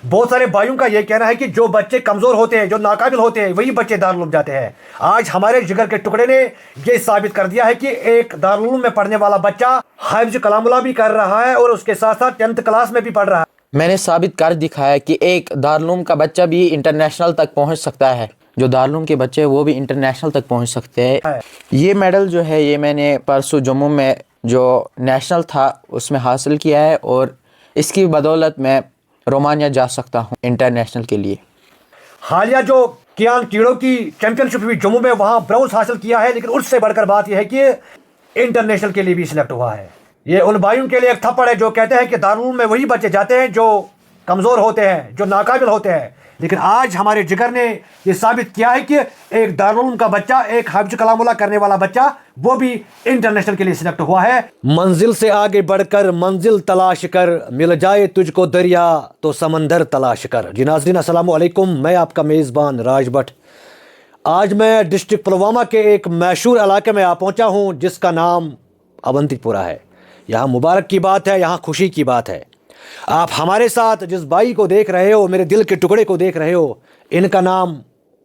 بہت سارے بھائیوں کا یہ کہنا ہے کہ جو بچے کمزور ہوتے ہیں، جو ناقابل ہوتے ہیں، وہی بچے دارالعلوم جاتے ہیں۔ آج ہمارے جگر کے ٹکڑے نے یہ ثابت کر دیا ہے کہ ایک دارالعلوم میں پڑھنے والا بچہ حفظ کلام اللہ بھی کر رہا ہے اور اس کے ساتھ ساتھ 10th کلاس میں بھی پڑھ رہا ہے۔ میں نے ثابت کر دکھایا کہ ایک دارالعلوم کا بچہ بھی انٹرنیشنل تک پہنچ سکتا ہے، جو دارالعلوم کے بچے وہ بھی انٹرنیشنل تک پہنچ سکتے ہیں۔ یہ میڈل جو ہے یہ میں نے پرسوں جموں میں جو نیشنل تھا اس میں حاصل کیا ہے، اور اس کی بدولت میں رومانیہ جا سکتا ہوں انٹرنیشنل کے لیے۔ حالیہ جو کیان کیڑو کی چیمپئن شپ ہوئی جموں میں، وہاں برونز حاصل کیا ہے، لیکن اس سے بڑھ کر بات یہ ہے کہ انٹرنیشنل کے لیے بھی سلیکٹ ہوا ہے۔ یہ ان بھائیوں کے لیے ایک تھپڑ ہے جو کہتے ہیں کہ دارالعلوم میں وہی بچے جاتے ہیں جو کمزور ہوتے ہیں، جو ناقابل ہوتے ہیں، لیکن آج ہمارے جگر نے یہ ثابت کیا ہے کہ ایک دارالعلوم کا بچہ، ایک حفظ کلام اللہ کرنے والا بچہ، وہ بھی انٹرنیشنل کے لیے سلیکٹ ہوا ہے۔ منزل سے آگے بڑھ کر منزل تلاش کر، مل جائے تجھ کو دریا تو سمندر تلاش کر۔ جی ناظرین السلام علیکم، میں آپ کا میزبان راج بٹ۔ آج میں ڈسٹرکٹ پلوامہ کے ایک مشہور علاقے میں پہنچا ہوں جس کا نام اونتی پورہ ہے۔ یہاں مبارک کی بات ہے، یہاں خوشی کی بات ہے۔ آپ ہمارے ساتھ جس بھائی کو دیکھ رہے ہو، میرے دل کے ٹکڑے کو دیکھ رہے ہو، ان کا نام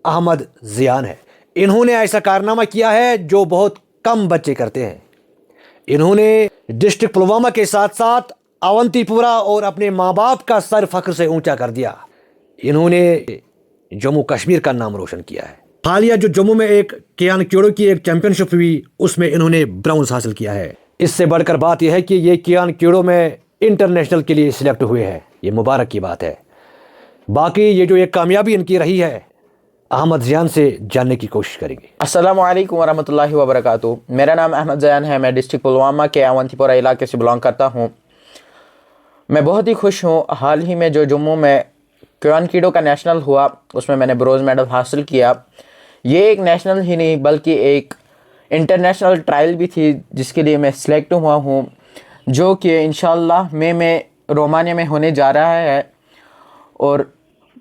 احمد زیان ہے۔ انہوں نے ایسا کارنامہ کیا ہے جو بہت کم بچے کرتے ہیں۔ انہوں نے ڈسٹرکٹ پلوامہ کے ساتھ ساتھ اونتی پورہ اور اپنے ماں باپ کا سر فخر سے اونچا کر دیا۔ انہوں نے جموں کشمیر کا نام روشن کیا ہے۔ حالیہ جو جموں میں ایک کیان کیڑو کی ایک چیمپئن شپ ہوئی، اس میں انہوں نے برونز حاصل کیا ہے۔ اس سے بڑھ کر بات یہ ہے کہ یہ کیان کیڑو میں انٹرنیشنل کے لیے سلیکٹ ہوئے ہیں، یہ مبارک کی بات ہے۔ باقی یہ جو ایک کامیابی ان کی رہی ہے، احمد زیان سے جاننے کی کوشش کریں گے۔ السلام علیکم ورحمۃ اللہ وبرکاتہ۔ میرا نام احمد زیان ہے، میں ڈسٹرکٹ پلوامہ کے اونتی پورہ علاقے سے بلانگ کرتا ہوں۔ میں بہت ہی خوش ہوں، حال ہی میں جو جموں میں کیان کیڑو کا نیشنل ہوا اس میں نے برونز میڈل حاصل کیا۔ یہ ایک نیشنل ہی نہیں بلکہ ایک انٹرنیشنل ٹرائل بھی تھی جس کے لیے میں سلیکٹ ہوا ہوں، جو کہ انشاءاللہ مئی میں رومانیہ میں ہونے جا رہا ہے، اور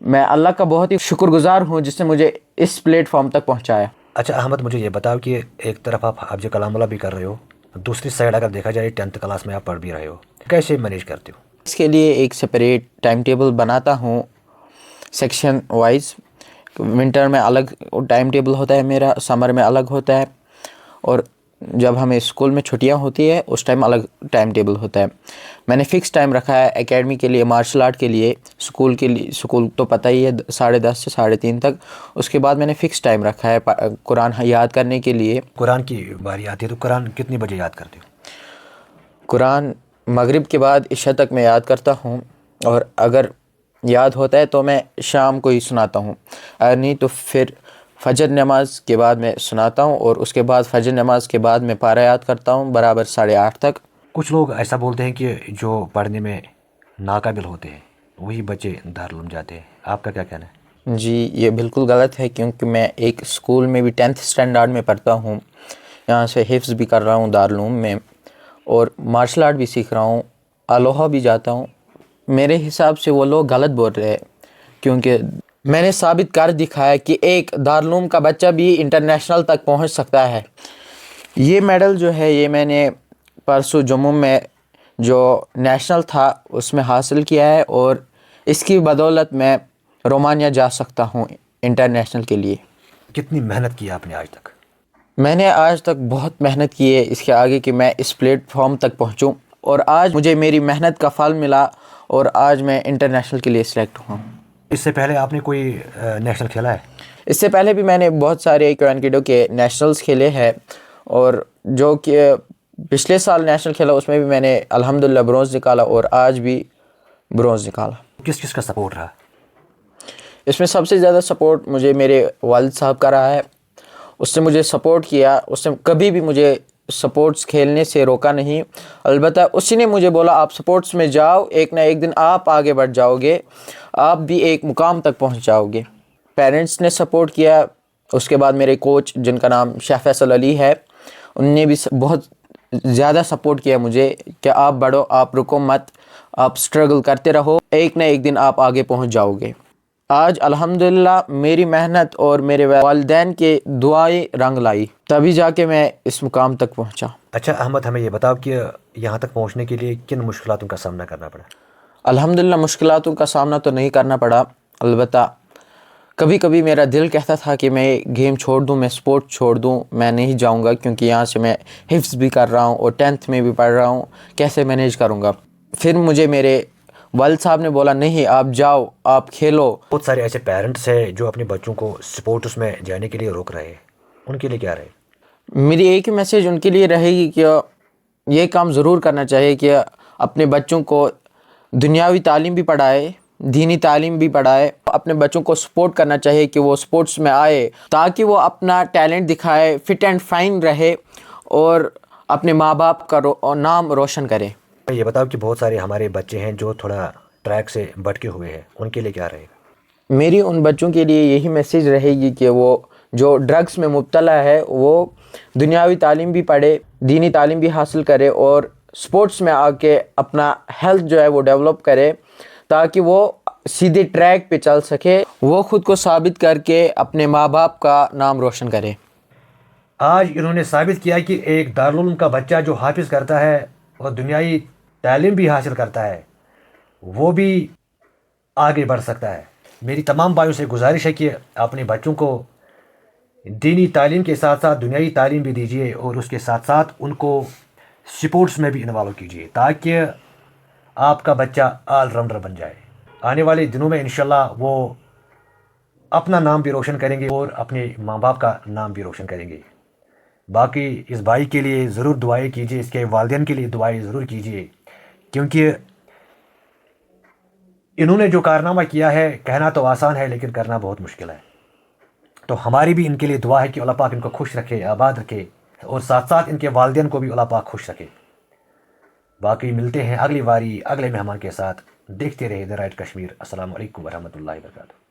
میں اللہ کا بہت ہی شکر گزار ہوں جس نے مجھے اس پلیٹ فارم تک پہنچایا۔ اچھا احمد، مجھے یہ بتاؤ کہ ایک طرف آپ حفظ کلام اللہ بھی کر رہے ہو، دوسری سائڈ اگر دیکھا جائے 10th کلاس میں آپ پڑھ بھی رہے ہو، کیسے مینیج کرتے ہو؟ اس کے لیے ایک سپریٹ ٹائم ٹیبل بناتا ہوں سیکشن وائز۔ ونٹر میں الگ ٹائم ٹیبل ہوتا ہے میرا، سمر میں الگ ہوتا ہے، اور جب ہمیں اسکول میں چھٹیاں ہوتی ہے اس ٹائم الگ ٹائم ٹیبل ہوتا ہے۔ میں نے فکس ٹائم رکھا ہے اکیڈمی کے لیے، مارشل آرٹ کے لیے، اسکول کے لیے، اسکول تو پتہ ہی ہے 10:30 سے 3:30 تک۔ اس کے بعد میں نے فکس ٹائم رکھا ہے قرآن یاد کرنے کے لیے۔ قرآن کی باری آتی ہے تو قرآن کتنی بجے یاد کرتے ہو؟ قرآن مغرب کے بعد عشاء تک میں یاد کرتا ہوں، اور اگر یاد ہوتا ہے تو میں شام کو ہی سناتا ہوں، اگر نہیں تو پھر فجر نماز کے بعد میں سناتا ہوں، اور اس کے بعد فجر نماز کے بعد میں پارہ یاد کرتا ہوں برابر 8:30 تک۔ کچھ لوگ ایسا بولتے ہیں کہ جو پڑھنے میں ناقابل ہوتے ہیں وہی بچے دارالعلوم جاتے ہیں، آپ کا کیا کہنا ہے؟ جی یہ بالکل غلط ہے، کیونکہ میں ایک اسکول میں بھی 10th اسٹینڈرڈ میں پڑھتا ہوں، یہاں سے حفظ بھی کر رہا ہوں دارالعلوم میں، اور مارشل آرٹ بھی سیکھ رہا ہوں، الوہا بھی جاتا ہوں۔ میرے حساب سے وہ لوگ غلط بول رہے ہیں، کیونکہ میں نے ثابت کر دکھایا کہ ایک دارالعلوم کا بچہ بھی انٹرنیشنل تک پہنچ سکتا ہے۔ یہ میڈل جو ہے یہ میں نے پرسوں جموں میں جو نیشنل تھا اس میں حاصل کیا ہے، اور اس کی بدولت میں رومانیہ جا سکتا ہوں انٹرنیشنل کے لیے۔ کتنی محنت کی آپ نے آج تک؟ میں نے آج تک بہت محنت کی ہے اس کے آگے کہ میں اس پلیٹ فارم تک پہنچوں، اور آج مجھے میری محنت کا پھل ملا، اور آج میں انٹرنیشنل کے لیے سلیکٹ ہوا ہوں۔ اس سے پہلے آپ نے کوئی نیشنل کھیلا ہے؟ اس سے پہلے بھی میں نے بہت سارے کیان کیڑو کے نیشنلز کھیلے ہیں، اور جو کہ پچھلے سال نیشنل کھیلا اس میں بھی میں نے الحمدللہ برونز نکالا، اور آج بھی برونز نکالا۔ کس کس کا سپورٹ رہا؟ اس میں سب سے زیادہ سپورٹ مجھے میرے والد صاحب کا رہا ہے، اس نے مجھے سپورٹ کیا، اس نے کبھی بھی مجھے سپورٹس کھیلنے سے روکا نہیں، البتہ اسی نے مجھے بولا آپ سپورٹس میں جاؤ، ایک نہ ایک دن آپ آگے بڑھ جاؤ گے، آپ بھی ایک مقام تک پہنچ جاؤ گے۔ پیرنٹس نے سپورٹ کیا، اس کے بعد میرے کوچ جن کا نام شیخ فیصل علی ہے، ان نے بھی بہت زیادہ سپورٹ کیا مجھے کہ آپ بڑھو، آپ رکو مت، آپ سٹرگل کرتے رہو، ایک نہ ایک دن آپ آگے پہنچ جاؤ گے۔ آج الحمدللہ میری محنت اور میرے والدین کے دعائیں رنگ لائی، تبھی جا کے میں اس مقام تک پہنچا۔ اچھا احمد، ہمیں یہ بتاؤ کہ یہاں تک پہنچنے کے لیے کن مشکلاتوں کا سامنا کرنا پڑا؟ الحمدللہ مشکلاتوں کا سامنا تو نہیں کرنا پڑا، البتہ کبھی کبھی میرا دل کہتا تھا کہ میں گیم چھوڑ دوں، میں سپورٹ چھوڑ دوں، میں نہیں جاؤں گا، کیونکہ یہاں سے میں حفظ بھی کر رہا ہوں اور 10th میں بھی پڑھ رہا ہوں، کیسے مینیج کروں گا؟ پھر مجھے میرے والد صاحب نے بولا نہیں آپ جاؤ، آپ کھیلو۔ بہت سارے ایسے پیرنٹس ہیں جو اپنے بچوں کو سپورٹس میں جانے کے لیے روک رہے ہیں، ان کے لیے کیا رہے؟ میری ایک ہی میسیج ان کے لیے رہے گی کہ یہ کام ضرور کرنا چاہیے کہ اپنے بچوں کو دنیاوی تعلیم بھی پڑھائے، دینی تعلیم بھی پڑھائے، اپنے بچوں کو سپورٹ کرنا چاہیے کہ وہ سپورٹس میں آئے تاکہ وہ اپنا ٹیلنٹ دکھائے، فٹ اینڈ فائن رہے اور اپنے ماں باپ کا نام روشن کرے۔ یہ بتاؤ کہ بہت سارے ہمارے بچے ہیں جو تھوڑا ٹریک سے بھٹکے ہوئے ہیں، ان کے لیے کیا رہے گا؟ میری ان بچوں کے لیے یہی میسیج رہے گی کہ وہ جو ڈرگس میں مبتلا ہے وہ دنیاوی تعلیم بھی پڑھے، دینی تعلیم بھی حاصل کرے اور سپورٹس میں آ کے اپنا ہیلتھ جو ہے وہ ڈیولپ کرے تاکہ وہ سیدھے ٹریک پہ چل سکے، وہ خود کو ثابت کر کے اپنے ماں باپ کا نام روشن کرے۔ آج انہوں نے ثابت کیا کہ ایک دارالعلوم کا بچہ جو حافظ کرتا ہے اور دنیائی تعلیم بھی حاصل کرتا ہے وہ بھی آگے بڑھ سکتا ہے۔ میری تمام بھائیوں سے گزارش ہے کہ اپنے بچوں کو دینی تعلیم کے ساتھ ساتھ دنیائی تعلیم بھی دیجیے اور اس کے ساتھ ساتھ ان کو سپورٹس میں بھی انوالو کیجیے تاکہ آپ کا بچہ آل راؤنڈر بن جائے۔ آنے والے دنوں میں انشاءاللہ وہ اپنا نام بھی روشن کریں گے اور اپنے ماں باپ کا نام بھی روشن کریں گے۔ باقی اس بھائی کے لیے ضرور دعائیں کیجیے، اس کے والدین کے لیے دعائیں ضرور کیجیے، کیونکہ انہوں نے جو کارنامہ کیا ہے کہنا تو آسان ہے لیکن کرنا بہت مشکل ہے۔ تو ہماری بھی ان کے لیے دعا ہے کہ اللہ پاک ان کو خوش رکھے، آباد رکھے اور ساتھ ساتھ ان کے والدین کو بھی اللہ پاک خوش رکھے۔ باقی ملتے ہیں اگلی باری اگلے مہمان کے ساتھ، دیکھتے رہے دی رائٹ کشمیر۔ السلام علیکم ورحمۃ اللہ وبرکاتہ۔